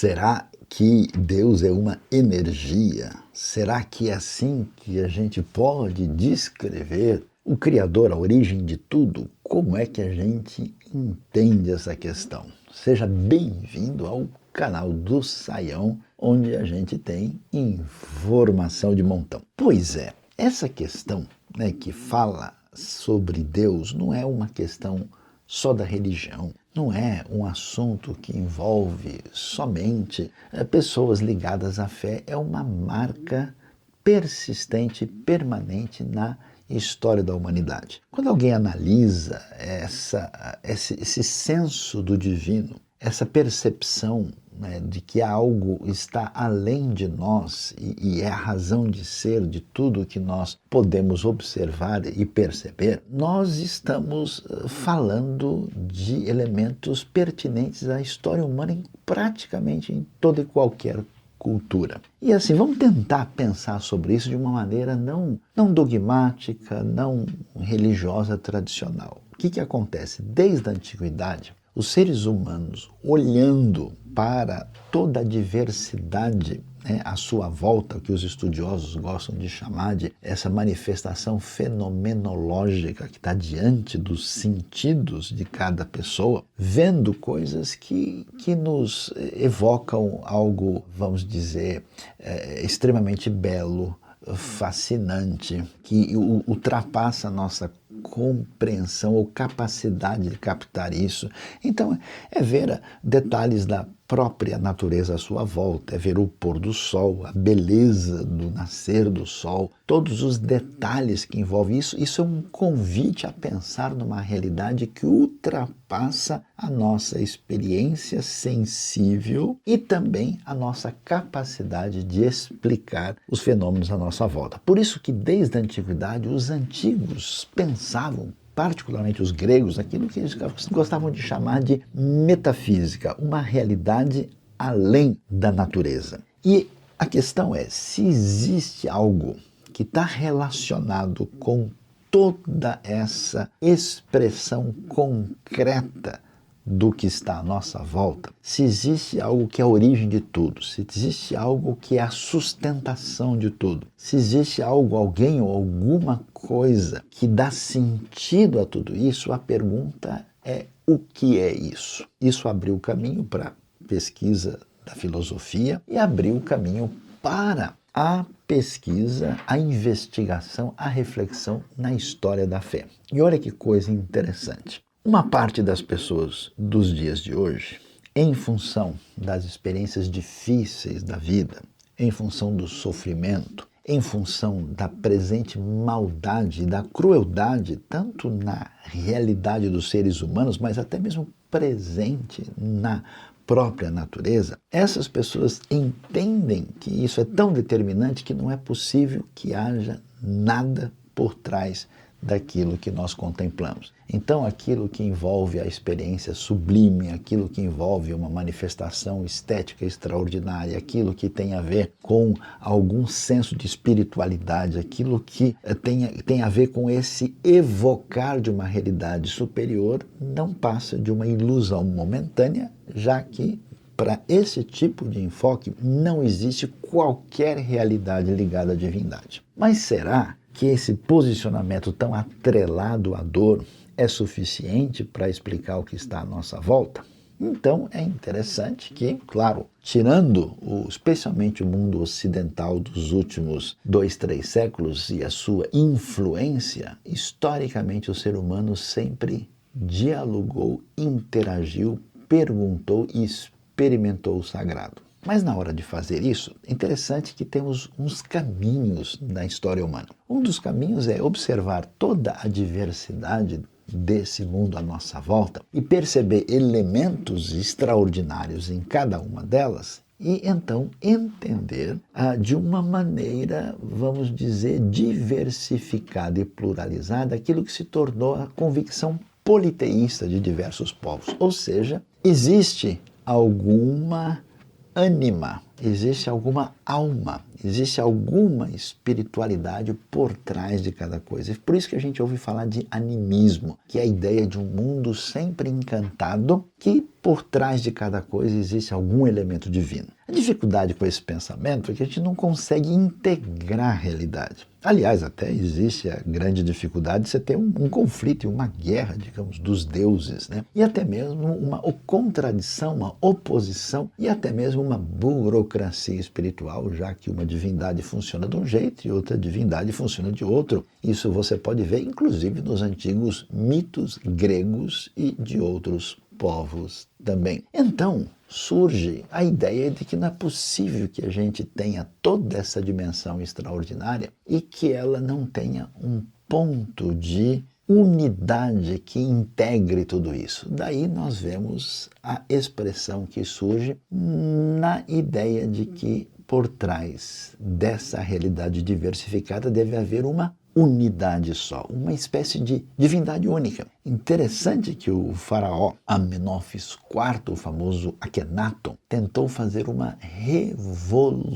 Será que Deus é uma energia? Será que é assim que a gente pode descrever o Criador, a origem de tudo? Como é que a gente entende essa questão? Seja bem-vindo ao canal do Saião, onde a gente tem informação de montão. Pois é, essa questão, que fala sobre Deus não é uma questão só da religião. Não é um assunto que envolve somente pessoas ligadas à fé. É uma marca persistente, permanente na história da humanidade. Quando alguém analisa esse senso do divino, essa percepção de que algo está além de nós e é a razão de ser de tudo que nós podemos observar e perceber, nós estamos falando de elementos pertinentes à história humana praticamente em toda e qualquer cultura. E assim, vamos tentar pensar sobre isso de uma maneira não dogmática, não religiosa tradicional. O que acontece? Desde a antiguidade, os seres humanos, olhando para toda a diversidade à sua volta, que os estudiosos gostam de chamar de essa manifestação fenomenológica que está diante dos sentidos de cada pessoa, vendo coisas que nos evocam algo, vamos dizer, extremamente belo, fascinante, que ultrapassa a nossa compreensão ou capacidade de captar isso. Então, é ver detalhes da própria natureza à sua volta, é ver o pôr do sol, a beleza do nascer do sol, todos os detalhes que envolvem isso. Isso é um convite a pensar numa realidade que ultrapassa a nossa experiência sensível e também a nossa capacidade de explicar os fenômenos à nossa volta. Por isso que desde a antiguidade os antigos pensavam, particularmente os gregos, aquilo que eles gostavam de chamar de metafísica, uma realidade além da natureza. E a questão é, se existe algo que está relacionado com toda essa expressão concreta do que está à nossa volta, se existe algo que é a origem de tudo, se existe algo que é a sustentação de tudo, se existe algo, alguém ou alguma coisa que dá sentido a tudo isso, a pergunta é: o que é isso? Isso abriu o caminho para a pesquisa da filosofia e abriu o caminho para a pesquisa, a investigação, a reflexão na história da fé. E olha que coisa interessante. Uma parte das pessoas dos dias de hoje, em função das experiências difíceis da vida, em função do sofrimento, em função da presente maldade e da crueldade, tanto na realidade dos seres humanos, mas até mesmo presente na própria natureza, essas pessoas entendem que isso é tão determinante que não é possível que haja nada por trás daquilo que nós contemplamos. Então, aquilo que envolve a experiência sublime, aquilo que envolve uma manifestação estética extraordinária, aquilo que tem a ver com algum senso de espiritualidade, aquilo que tem a ver com esse evocar de uma realidade superior, não passa de uma ilusão momentânea, já que para esse tipo de enfoque não existe qualquer realidade ligada à divindade. Mas será que esse posicionamento tão atrelado à dor é suficiente para explicar o que está à nossa volta? Então é interessante que, claro, tirando especialmente o mundo ocidental dos últimos 2, 3 séculos e a sua influência, historicamente o ser humano sempre dialogou, interagiu, perguntou e experimentou o sagrado. Mas na hora de fazer isso, é interessante que temos uns caminhos na história humana. Um dos caminhos é observar toda a diversidade desse mundo à nossa volta e perceber elementos extraordinários em cada uma delas e então entender de uma maneira, vamos dizer, diversificada e pluralizada aquilo que se tornou a convicção politeísta de diversos povos. Ou seja, existe alguma ânima, existe alguma alma, Existe alguma espiritualidade por trás de cada coisa. É por isso que a gente ouve falar de animismo, que é a ideia de um mundo sempre encantado, que por trás de cada coisa existe algum elemento divino. A dificuldade com esse pensamento é que a gente não consegue integrar a realidade. Aliás, até existe a grande dificuldade de você ter um conflito e uma guerra, digamos, dos deuses, né? E até mesmo uma contradição, uma oposição e até mesmo uma burocracia espiritual, já que uma divindade funciona de um jeito e outra divindade funciona de outro. Isso você pode ver, inclusive, nos antigos mitos gregos e de outros povos também. Então, surge a ideia de que não é possível que a gente tenha toda essa dimensão extraordinária e que ela não tenha um ponto de unidade que integre tudo isso. Daí nós vemos a expressão que surge na ideia de que por trás dessa realidade diversificada deve haver uma unidade só, uma espécie de divindade única. Interessante que o faraó Amenófis IV, o famoso Akhenaton, tentou fazer uma revolução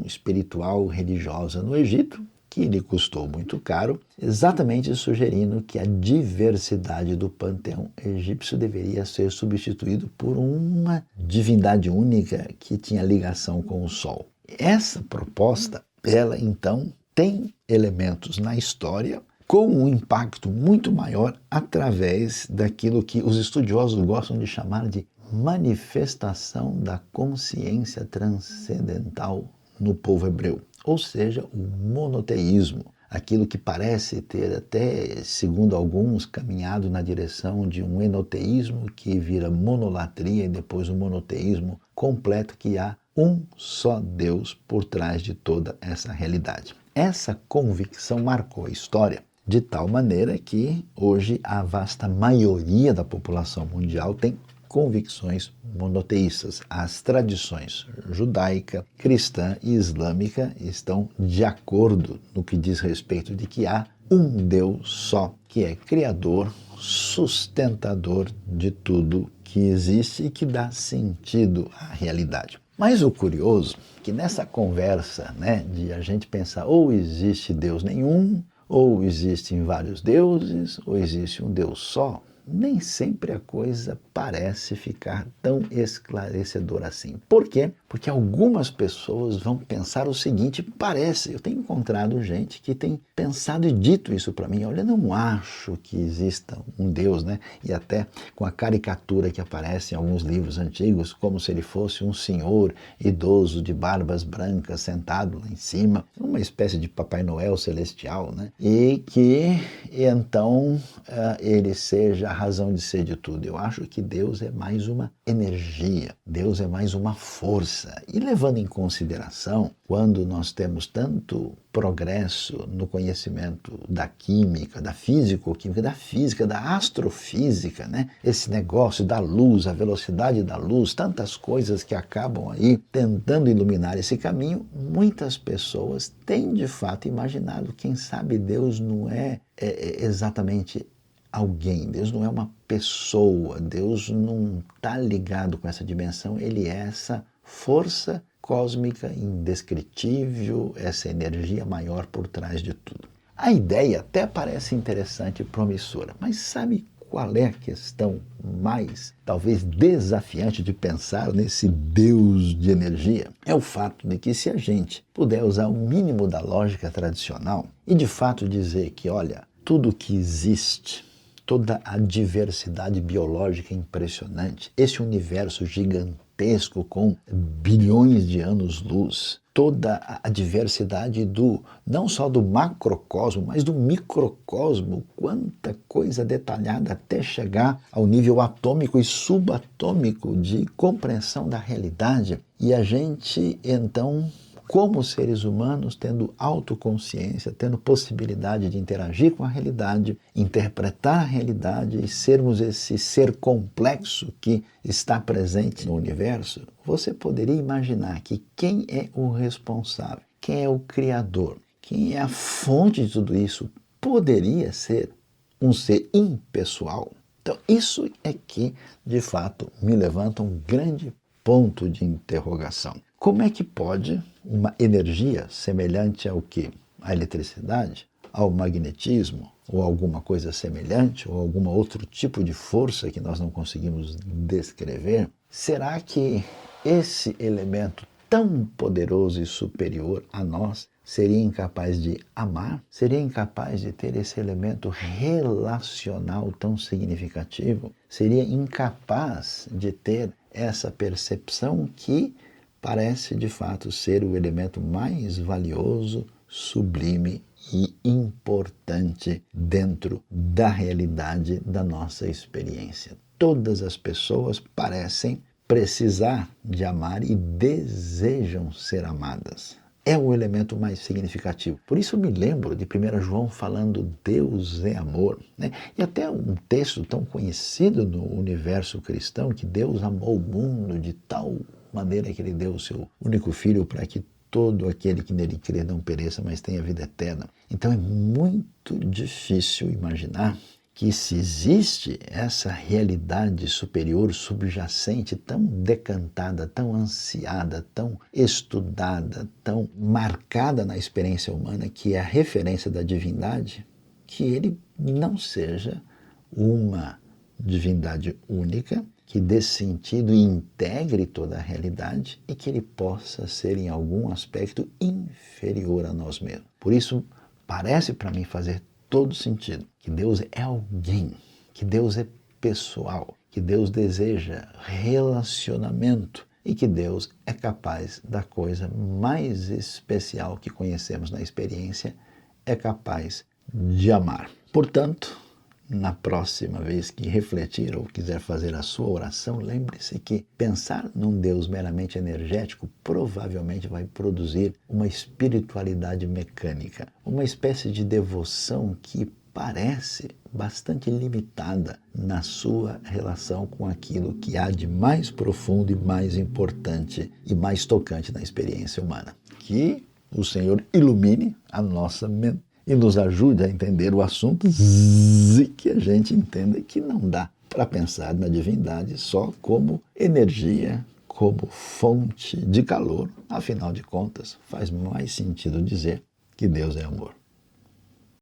espiritual religiosa no Egito, que lhe custou muito caro, exatamente sugerindo que a diversidade do panteão egípcio deveria ser substituído por uma divindade única que tinha ligação com o Sol. Essa proposta, ela então tem elementos na história com um impacto muito maior através daquilo que os estudiosos gostam de chamar de manifestação da consciência transcendental no povo hebreu, ou seja, o monoteísmo, aquilo que parece ter até, segundo alguns, caminhado na direção de um enoteísmo que vira monolatria e depois um monoteísmo completo, que há um só Deus por trás de toda essa realidade. Essa convicção marcou a história de tal maneira que hoje a vasta maioria da população mundial tem convicções monoteístas. As tradições judaica, cristã e islâmica estão de acordo no que diz respeito de que há um Deus só, que é criador, sustentador de tudo que existe e que dá sentido à realidade. Mas o curioso é que nessa conversa, de a gente pensar ou existe Deus nenhum, ou existem vários deuses, ou existe um Deus só, nem sempre a coisa parece ficar tão esclarecedora assim. Por quê? Porque algumas pessoas vão pensar o seguinte, eu tenho encontrado gente que tem pensado e dito isso para mim, olha, eu não acho que exista um Deus, E até com a caricatura que aparece em alguns livros antigos, como se ele fosse um senhor idoso de barbas brancas sentado lá em cima, uma espécie de Papai Noel celestial, E que então ele seja a razão de ser de tudo. Eu acho que Deus é mais uma energia, Deus é mais uma força. E levando em consideração, quando nós temos tanto progresso no conhecimento da química, da físico-química, da física, da astrofísica, Esse negócio da luz, a velocidade da luz, tantas coisas que acabam aí tentando iluminar esse caminho, muitas pessoas têm de fato imaginado, quem sabe Deus não é exatamente alguém, Deus não é uma pessoa, Deus não está ligado com essa dimensão, ele é essa força cósmica indescritível, essa energia maior por trás de tudo. A ideia até parece interessante e promissora, mas sabe qual é a questão mais, talvez, desafiante de pensar nesse Deus de energia? É o fato de que se a gente puder usar o mínimo da lógica tradicional e de fato dizer que, olha, tudo que existe, toda a diversidade biológica impressionante, esse universo gigantesco com bilhões de anos-luz, toda a diversidade não só do macrocosmo, mas do microcosmo, quanta coisa detalhada até chegar ao nível atômico e subatômico de compreensão da realidade. E a gente, então, como seres humanos, tendo autoconsciência, tendo possibilidade de interagir com a realidade, interpretar a realidade e sermos esse ser complexo que está presente no universo, você poderia imaginar que quem é o responsável, quem é o criador, quem é a fonte de tudo isso, poderia ser um ser impessoal. Então, isso é que, de fato, me levanta um grande ponto de interrogação. como é que pode uma energia semelhante ao quê? À eletricidade, ao magnetismo, ou alguma coisa semelhante, ou algum outro tipo de força que nós não conseguimos descrever, será que esse elemento tão poderoso e superior a nós seria incapaz de amar? Seria incapaz de ter esse elemento relacional tão significativo? Seria incapaz de ter essa percepção que parece de fato ser o elemento mais valioso, sublime e importante dentro da realidade da nossa experiência? Todas as pessoas parecem precisar de amar e desejam ser amadas. É o elemento mais significativo. Por isso eu me lembro de 1 João falando Deus é amor, né? E até um texto tão conhecido no universo cristão, que Deus amou o mundo de tal maneira que ele deu o seu único filho para que todo aquele que nele crê não pereça, mas tenha vida eterna. Então é muito difícil imaginar que se existe essa realidade superior, subjacente, tão decantada, tão ansiada, tão estudada, tão marcada na experiência humana, que é a referência da divindade, que ele não seja uma divindade única, que dê sentido e integre toda a realidade e que ele possa ser em algum aspecto inferior a nós mesmos. Por isso, parece para mim fazer todo sentido que Deus é alguém, que Deus é pessoal, que Deus deseja relacionamento e que Deus é capaz da coisa mais especial que conhecemos na experiência, é capaz de amar. Portanto, na próxima vez que refletir ou quiser fazer a sua oração, lembre-se que pensar num Deus meramente energético provavelmente vai produzir uma espiritualidade mecânica, uma espécie de devoção que parece bastante limitada na sua relação com aquilo que há de mais profundo e mais importante e mais tocante na experiência humana. Que o Senhor ilumine a nossa mente e nos ajude a entender o assunto e que a gente entenda que não dá para pensar na divindade só como energia, como fonte de calor. Afinal de contas, faz mais sentido dizer que Deus é amor.